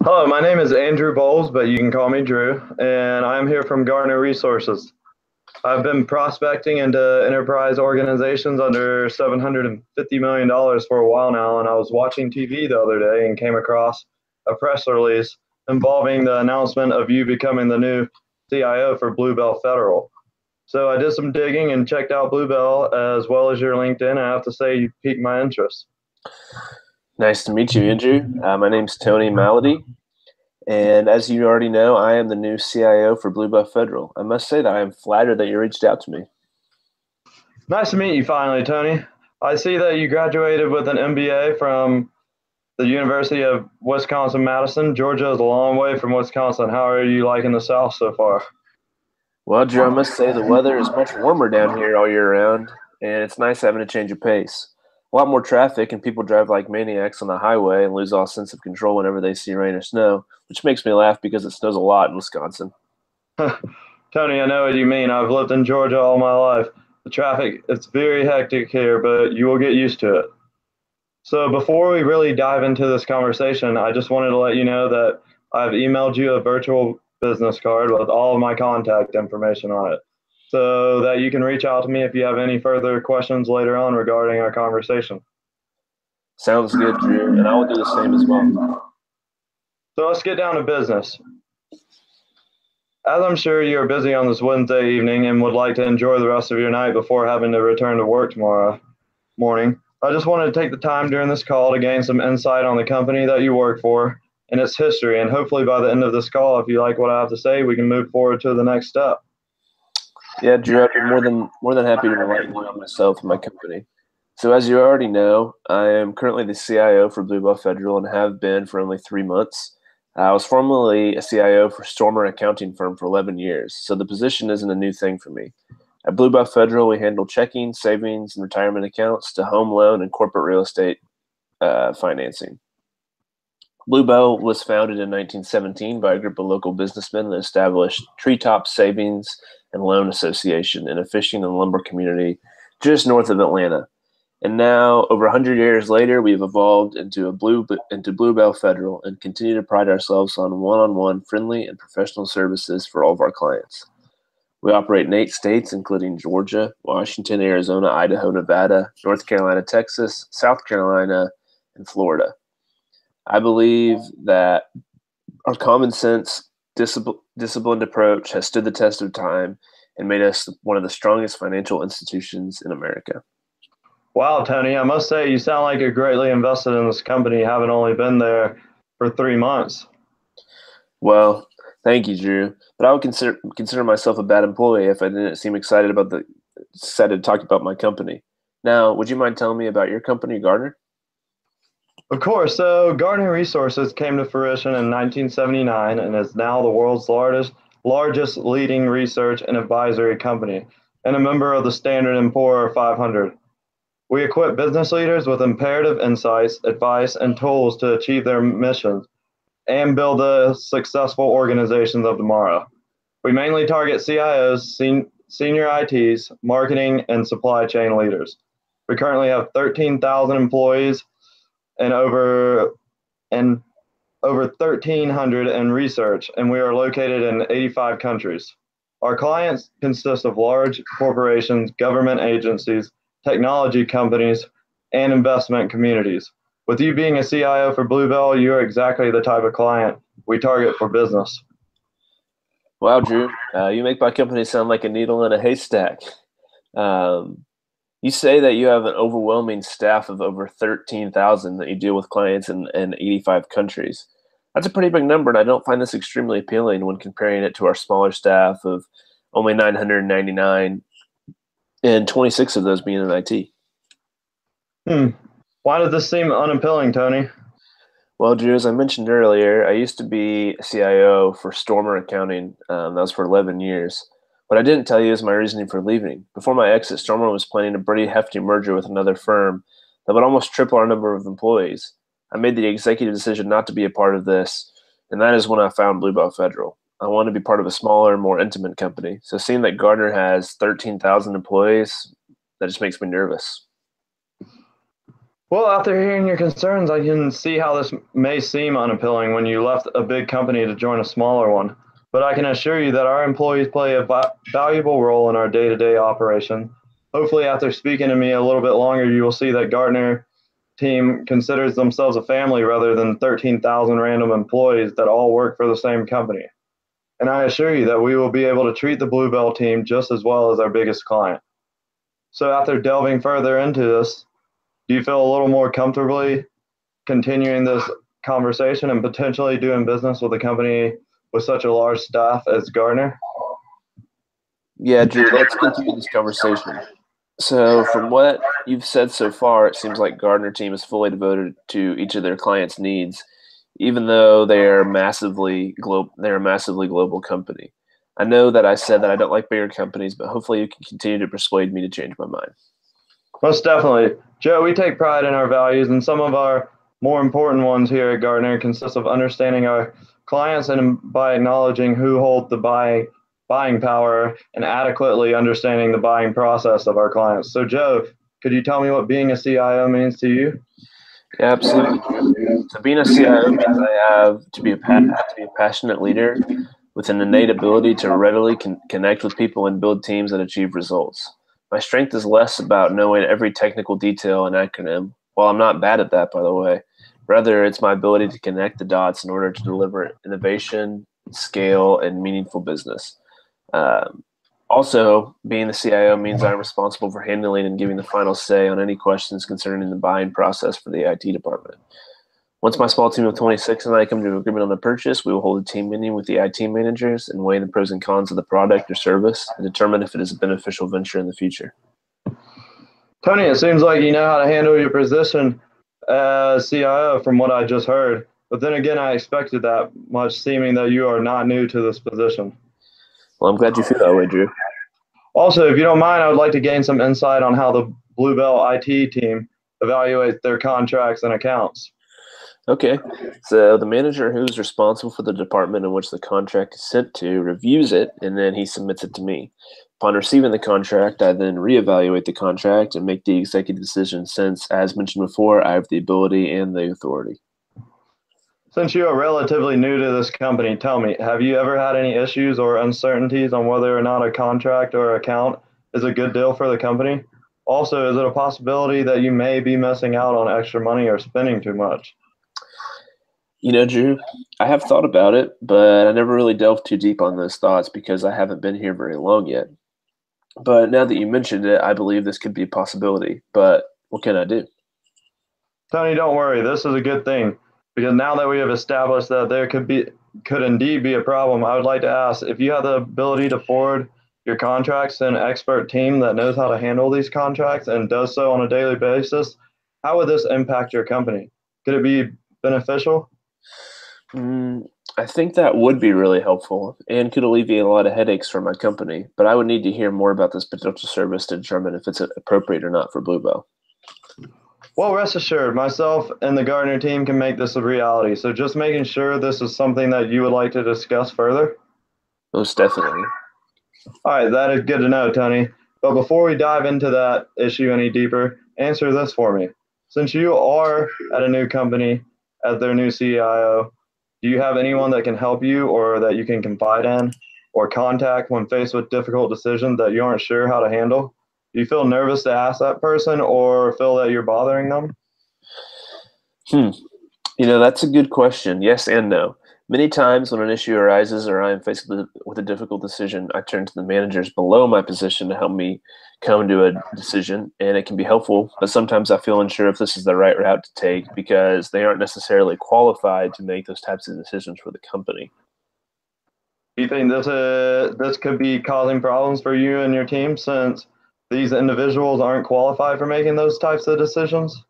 Hello, my name is Andrew Bowles, but you can call me Drew, and I'm here from Gartner Resources. I've been prospecting into enterprise organizations under $750 million for a while now, and I was watching TV the other day and came across a press release involving the announcement of you becoming the new CIO for Bluebell Federal. So I did some digging and checked out Bluebell as well as your LinkedIn, and I have to say you piqued my interest. Nice to meet you, Andrew. My name's Tony Malady, and as you already know, I am the new CIO for Blue Buff Federal. I must say that I am flattered that you reached out to me. Nice to meet you finally, Tony. I see that you graduated with an MBA from the University of Wisconsin-Madison. Georgia is a long way from Wisconsin. How are you liking the South so far? Well, Drew, I must say the weather is much warmer down here all year round, and it's nice having a change of pace. A lot more traffic, and people drive like maniacs on the highway and lose all sense of control whenever they see rain or snow, which makes me laugh because it snows a lot in Wisconsin. Tony, I know what you mean. I've lived in Georgia all my life. The traffic, it's very hectic here, but you will get used to it. So before we really dive into this conversation, I just wanted to let you know that I've emailed you a virtual business card with all of my contact information on it so that you can reach out to me if you have any further questions later on regarding our conversation. Sounds good, Drew, and I will do the same as well. So let's get down to business. As I'm sure you're busy on this Wednesday evening and would like to enjoy the rest of your night before having to return to work tomorrow morning, I just wanted to take the time during this call to gain some insight on the company that you work for and its history. And hopefully, by the end of this call, if you like what I have to say, we can move forward to the next step. Yeah, Drew, I'd be more than happy to enlighten you on myself and my company. So, as you already know, I am currently the CIO for Blue Buff Federal and have been for only 3 months. I was formerly a CIO for Stormer Accounting Firm for 11 years, so the position isn't a new thing for me. At Blue Buff Federal, we handle checking, savings, and retirement accounts to home loan and corporate real estate financing. Bluebell was founded in 1917 by a group of local businessmen that established Treetop Savings and Loan Association in a fishing and lumber community just north of Atlanta. And now, over 100 years later, we've evolved into Bluebell Federal and continue to pride ourselves on one-on-one friendly and professional services for all of our clients. We operate in 8 states, including Georgia, Washington, Arizona, Idaho, Nevada, North Carolina, Texas, South Carolina, and Florida. I believe that our common sense, disciplined approach has stood the test of time and made us one of the strongest financial institutions in America. Wow, Tony, I must say you sound like you're greatly invested in this company, having only been there for 3 months. Well, thank you, Drew. But I would consider myself a bad employee if I didn't seem excited to talk about my company. Now, would you mind telling me about your company, Gartner? Of course, so Gartner Resources came to fruition in 1979 and is now the world's largest leading research and advisory company and a member of the Standard & Poor 500. We equip business leaders with imperative insights, advice, and tools to achieve their missions and build the successful organizations of tomorrow. We mainly target CIOs, senior ITs, marketing, and supply chain leaders. We currently have 13,000 employees and over 1,300 in research, and we are located in 85 countries. Our clients consist of large corporations, government agencies, technology companies, and investment communities. With you being a CIO for Bluebell, you are exactly the type of client we target for business. Wow, Drew, you make my company sound like a needle in a haystack. Um, you say that you have an overwhelming staff of over 13,000 that you deal with clients in 85 countries. That's a pretty big number, and I don't find this extremely appealing when comparing it to our smaller staff of only 999 and 26 of those being in IT. Why does this seem unappealing, Tony? Well, Drew, as I mentioned earlier, I used to be a CIO for Stormer Accounting. That was for 11 years. What I didn't tell you is my reasoning for leaving. Before my exit, Stormer was planning a pretty hefty merger with another firm that would almost triple our number of employees. I made the executive decision not to be a part of this, and that is when I found Bluebell Federal. I wanted to be part of a smaller, more intimate company. So seeing that Gardner has 13,000 employees, that just makes me nervous. Well, after hearing your concerns, I can see how this may seem unappealing when you left a big company to join a smaller one. But I can assure you that our employees play a valuable role in our day to day operation. Hopefully, after speaking to me a little bit longer, you will see that Gartner team considers themselves a family rather than 13,000 random employees that all work for the same company. And I assure you that we will be able to treat the Bluebell team just as well as our biggest client. So, after delving further into this, do you feel a little more comfortably continuing this conversation and potentially doing business with a company with such a large staff as Gartner? Yeah, Drew, let's continue this conversation. So, from what you've said so far, it seems like Gardner team is fully devoted to each of their clients' needs, even though they're a massively global company. I know that I said that I don't like bigger companies, but hopefully you can continue to persuade me to change my mind. Most definitely. Joe, we take pride in our values, and some of our more important ones here at Gartner consist of understanding our clients and by acknowledging who hold the buying power and adequately understanding the buying process of our clients. So, Joe, could you tell me what being a CIO means to you? Yeah, absolutely, Drew. So, being a CIO means I have to be a passionate leader with an innate ability to readily connect with people and build teams that achieve results. My strength is less about knowing every technical detail and acronym. While I'm not bad at that, by the way, rather it's my ability to connect the dots in order to deliver innovation, scale, and meaningful business. Um, Also, being the CIO means I'm responsible for handling and giving the final say on any questions concerning the buying process for the IT department. Once my small team of 26 and I come to an agreement on the purchase, we will hold a team meeting with the IT managers and weigh the pros and cons of the product or service and determine if it is a beneficial venture in the future. Tony, it seems like you know how to handle your position as CIO from what I just heard. But then again, I expected that much, seeming that you are not new to this position. Well, I'm glad you feel that way, Drew. Also, if you don't mind, I would like to gain some insight on how the Bluebell IT team evaluates their contracts and accounts. Okay, so the manager who's responsible for the department in which the contract is sent to reviews it and then he submits it to me. Upon receiving the contract, I then reevaluate the contract and make the executive decision since, as mentioned before, I have the ability and the authority. Since you are relatively new to this company, tell me, have you ever had any issues or uncertainties on whether or not a contract or account is a good deal for the company? Also, is it a possibility that you may be missing out on extra money or spending too much? You know, Drew, I have thought about it, but I never really delved too deep on those thoughts because I haven't been here very long yet. But now that you mentioned it, I believe this could be a possibility. But what can I do? Tony, don't worry. This is a good thing because now that we have established that there could indeed be a problem, I would like to ask if you have the ability to forward your contracts to an expert team that knows how to handle these contracts and does so on a daily basis, how would this impact your company? Could it be beneficial? Mm, I think that would be really helpful and could alleviate a lot of headaches for my company. But I would need to hear more about this potential service to determine if it's appropriate or not for Bluebell. Well, rest assured, myself and the Gardner team can make this a reality. So just making sure this is something that you would like to discuss further. Most definitely. All right, that is good to know, Tony. But before we dive into that issue any deeper, answer this for me. Since you are at a new company as their new CIO, do you have anyone that can help you or that you can confide in or contact when faced with difficult decisions that you aren't sure how to handle? Do you feel nervous to ask that person or feel that you're bothering them? Hmm. You know, that's a good question. Yes and no. Many times when an issue arises or I am faced with a difficult decision, I turn to the managers below my position to help me come to a decision, and it can be helpful. But sometimes I feel unsure if this is the right route to take because they aren't necessarily qualified to make those types of decisions for the company. Do you think this could be causing problems for you and your team since these individuals aren't qualified for making those types of decisions?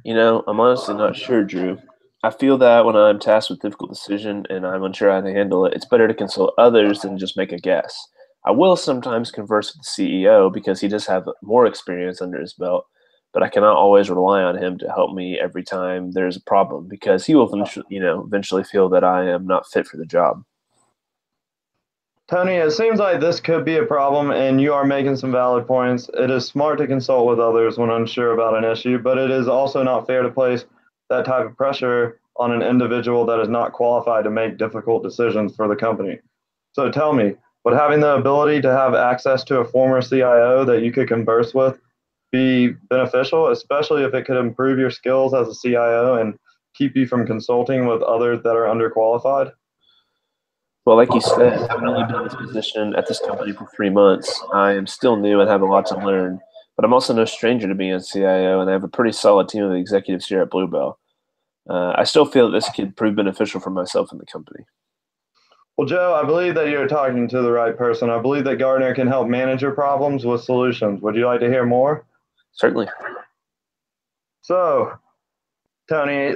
You know, I'm honestly not sure, Drew. I feel that when I'm tasked with a difficult decision and I'm unsure how to handle it, it's better to consult others than just make a guess. I will sometimes converse with the CEO because he does have more experience under his belt, but I cannot always rely on him to help me every time there's a problem because he will eventually feel that I am not fit for the job. Tony, it seems like this could be a problem, and you are making some valid points. It is smart to consult with others when unsure about an issue, but it is also not fair to place that type of pressure on an individual that is not qualified to make difficult decisions for the company. So tell me, would having the ability to have access to a former CIO that you could converse with be beneficial, especially if it could improve your skills as a CIO and keep you from consulting with others that are underqualified? Well, like you said, I've only been in this position at this company for 3 months. I am still new and have a lot to learn, but I'm also no stranger to being a CIO, and I have a pretty solid team of executives here at Bluebell. I still feel that this could prove beneficial for myself and the company. Well, Joe, I believe that you're talking to the right person. I believe that Gartner can help manage your problems with solutions. Would you like to hear more? Certainly. So, Tony,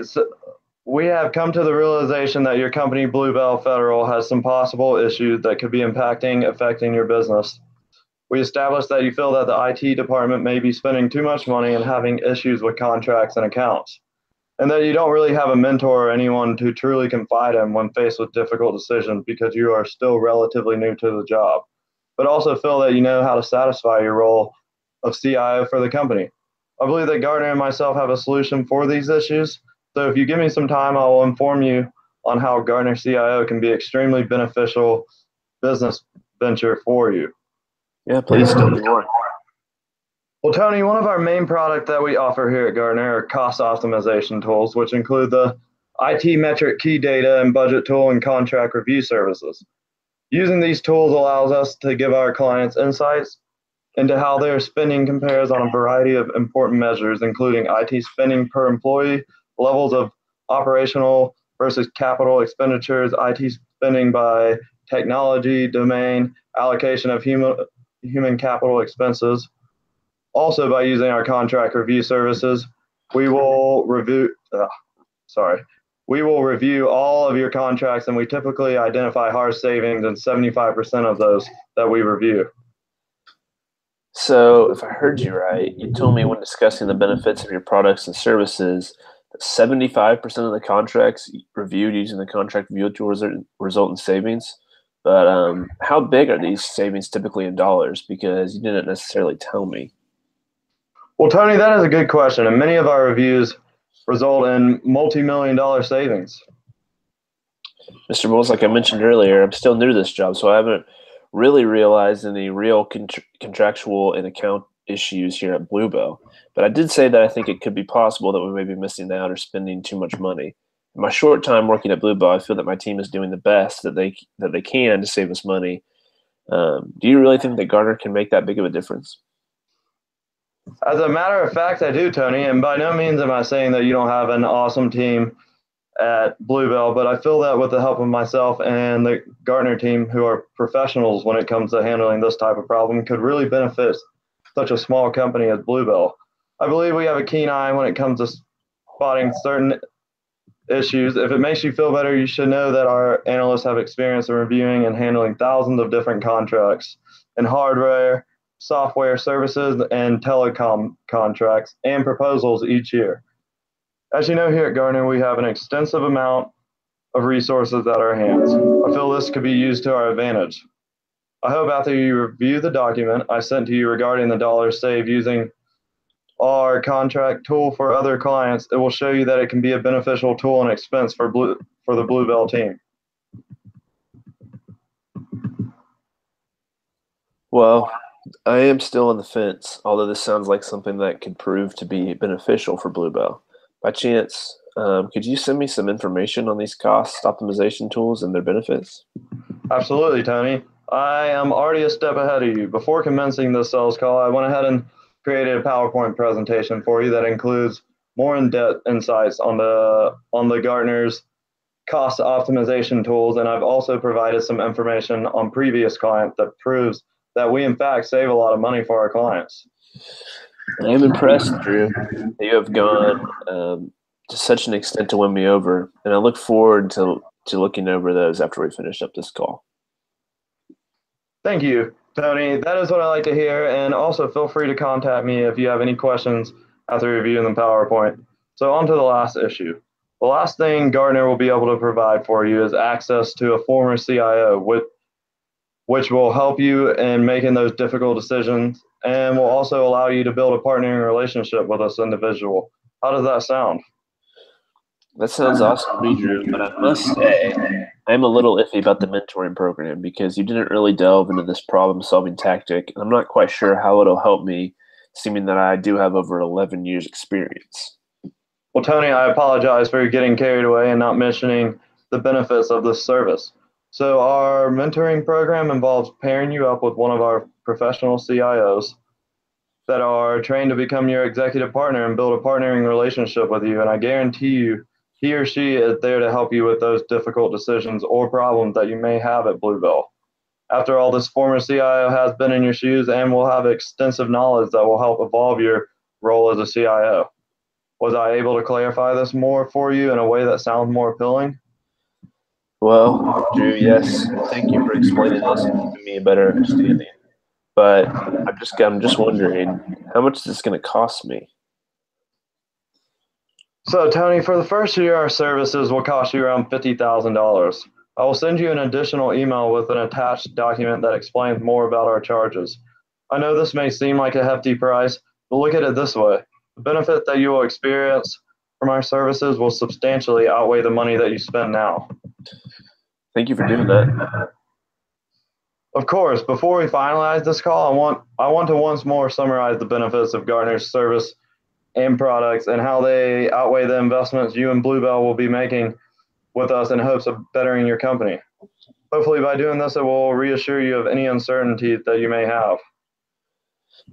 we have come to the realization that your company, Bluebell Federal, has some possible issues that could be affecting your business. We established that you feel that the IT department may be spending too much money and having issues with contracts and accounts, and that you don't really have a mentor or anyone to truly confide in when faced with difficult decisions because you are still relatively new to the job, but also feel that you know how to satisfy your role of CIO for the company. I believe that Gartner and myself have a solution for these issues. So if you give me some time, I will inform you on how Gartner CIO can be extremely beneficial business venture for you. Yeah, please tell me more. Well, Tony, one of our main products that we offer here at Gartner are cost optimization tools, which include the IT metric key data and budget tool and contract review services. Using these tools allows us to give our clients insights into how their spending compares on a variety of important measures, including IT spending per employee, levels of operational versus capital expenditures, IT spending by technology, domain, allocation of human capital expenses. Also, by using our contract review services, we will review, we will review all of your contracts, and we typically identify hard savings in 75% of those that we review. So, if I heard you right, you told me when discussing the benefits of your products and services that 75% of the contracts reviewed using the contract review tool result in savings. But how big are these savings typically in dollars? Because you didn't necessarily tell me. Well, Tony, that is a good question, and many of our reviews result in multi-million-dollar savings. Mr. Bowles, like I mentioned earlier, I'm still new to this job, so I haven't really realized any real contractual and account issues here at Bluebell. But I did say that I think it could be possible that we may be missing out or spending too much money. In my short time working at Bluebell, I feel that my team is doing the best that they can to save us money. Do you really think that Gartner can make that big of a difference? As a matter of fact, I do, Tony, and by no means am I saying that you don't have an awesome team at Bluebell, but I feel that with the help of myself and the Gartner team, who are professionals when it comes to handling this type of problem, could really benefit such a small company as Bluebell. I believe we have a keen eye when it comes to spotting certain issues. If it makes you feel better, you should know that our analysts have experience in reviewing and handling thousands of different contracts in hardware, software services, and telecom contracts and proposals each year. As you know, here at Gartner, we have an extensive amount of resources at our hands. I feel this could be used to our advantage. I hope after you review the document I sent to you regarding the dollars saved using our contract tool for other clients, it will show you that it can be a beneficial tool and expense for the Bluebell team. Well, I am still on the fence, although this sounds like something that could prove to be beneficial for Bluebell. By chance, could you send me some information on these cost optimization tools and their benefits? Absolutely, Tony. I am already a step ahead of you. Before commencing this sales call, I went ahead and created a PowerPoint presentation for you that includes more in-depth insights on the Gartner's cost optimization tools, and I've also provided some information on previous clients that proves that we in fact save a lot of money for our clients. I am impressed, Drew, that you have gone to such an extent to win me over, and I look forward to looking over those after we finish up this call. Thank you, Tony. That is what I like to hear, and also feel free to contact me if you have any questions after reviewing the PowerPoint. So on to the last issue. The last thing Gartner will be able to provide for you is access to a former CIO, which will help you in making those difficult decisions and will also allow you to build a partnering relationship with this individual. How does that sound? That sounds awesome to me, Drew, but I must say I'm a little iffy about the mentoring program because you didn't really delve into this problem-solving tactic, and I'm not quite sure how it'll help me, seeming that I do have over 11 years experience. Well, Tony, I apologize for getting carried away and not mentioning the benefits of this service. So, our mentoring program involves pairing you up with one of our professional CIOs that are trained to become your executive partner and build a partnering relationship with you. And I guarantee you, he or she is there to help you with those difficult decisions or problems that you may have at Bluebell. After all, this former CIO has been in your shoes and will have extensive knowledge that will help evolve your role as a CIO. Was I able to clarify this more for you in a way that sounds more appealing? Well, Drew, yes, thank you for explaining this and giving me a better understanding. But I'm just wondering, how much is this going to cost me? So, Tony, for the first year, our services will cost you around $50,000. I will send you an additional email with an attached document that explains more about our charges. I know this may seem like a hefty price, but look at it this way. The benefit that you will experience from our services will substantially outweigh the money that you spend now. Thank you for doing that. Of course, before we finalize this call, I want to once more summarize the benefits of Gartner's service and products and how they outweigh the investments you and Bluebell will be making with us in hopes of bettering your company. Hopefully, by doing this, it will reassure you of any uncertainty that you may have.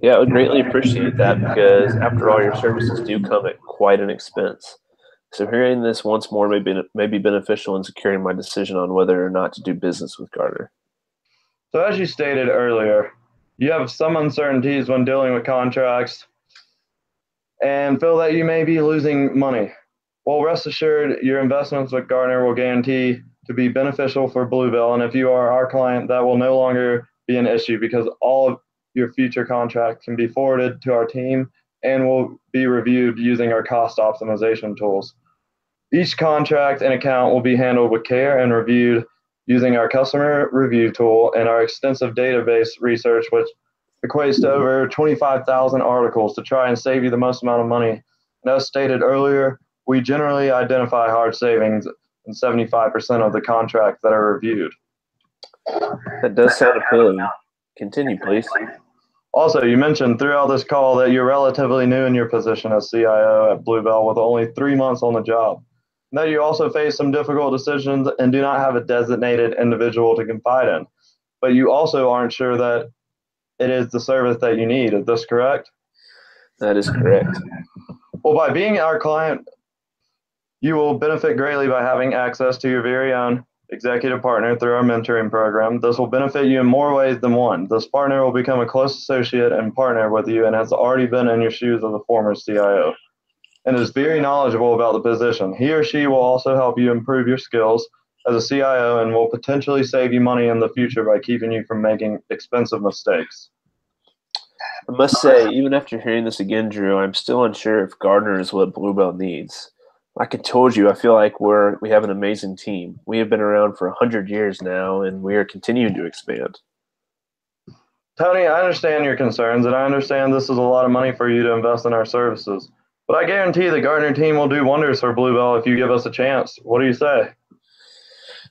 Yeah, I would greatly appreciate that because, after all, your services do come at quite an expense. So hearing this once more may be beneficial in securing my decision on whether or not to do business with Gartner. So, as you stated earlier, you have some uncertainties when dealing with contracts and feel that you may be losing money. Well, rest assured, your investments with Gartner will guarantee to be beneficial for Bluebell. And if you are our client, that will no longer be an issue because all of your future contracts can be forwarded to our team and will be reviewed using our cost optimization tools. Each contract and account will be handled with care and reviewed using our customer review tool and our extensive database research, which equates to over 25,000 articles to try and save you the most amount of money. And as stated earlier, we generally identify hard savings in 75% of the contracts that are reviewed. That does sound appealing. Continue, please. Also, you mentioned throughout this call that you're relatively new in your position as CIO at Bluebell with only 3 months on the job. And that you also face some difficult decisions and do not have a designated individual to confide in. But you also aren't sure that it is the service that you need. Is this correct? That is correct. Well, by being our client, you will benefit greatly by having access to your very own executive partner through our mentoring program. This will benefit you in more ways than one. This partner will become a close associate and partner with you and has already been in your shoes as a former CIO and is very knowledgeable about the position. He or she will also help you improve your skills as a CIO and will potentially save you money in the future by keeping you from making expensive mistakes. I must say, even after hearing this again, Drew, I'm still unsure if Gartner is what Bluebell needs. Like I told you, I feel like we have an amazing team. We have been around for 100 years now, and we are continuing to expand. Tony, I understand your concerns, and I understand this is a lot of money for you to invest in our services. But I guarantee the Gartner team will do wonders for Bluebell if you give us a chance. What do you say?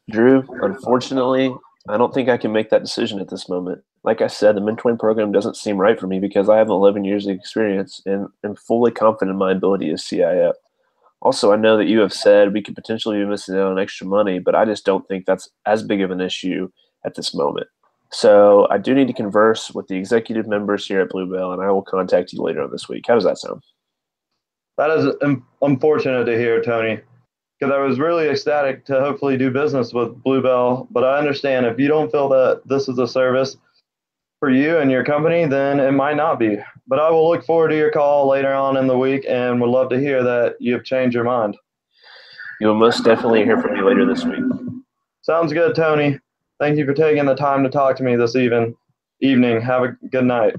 Drew, unfortunately, I don't think I can make that decision at this moment. Like I said, the mentoring program doesn't seem right for me because I have 11 years of experience and am fully confident in my ability as CIO. Also, I know that you have said we could potentially be missing out on extra money, but I just don't think that's as big of an issue at this moment. So I do need to converse with the executive members here at Bluebell, and I will contact you later on this week. How does that sound? That is unfortunate to hear, Tony, because I was really ecstatic to hopefully do business with Bluebell. But I understand if you don't feel that this is a service for you and your company, then it might not be. But I will look forward to your call later on in the week and would love to hear that you have changed your mind. You will most definitely hear from me later this week. Sounds good, Tony. Thank you for taking the time to talk to me this evening. Have a good night.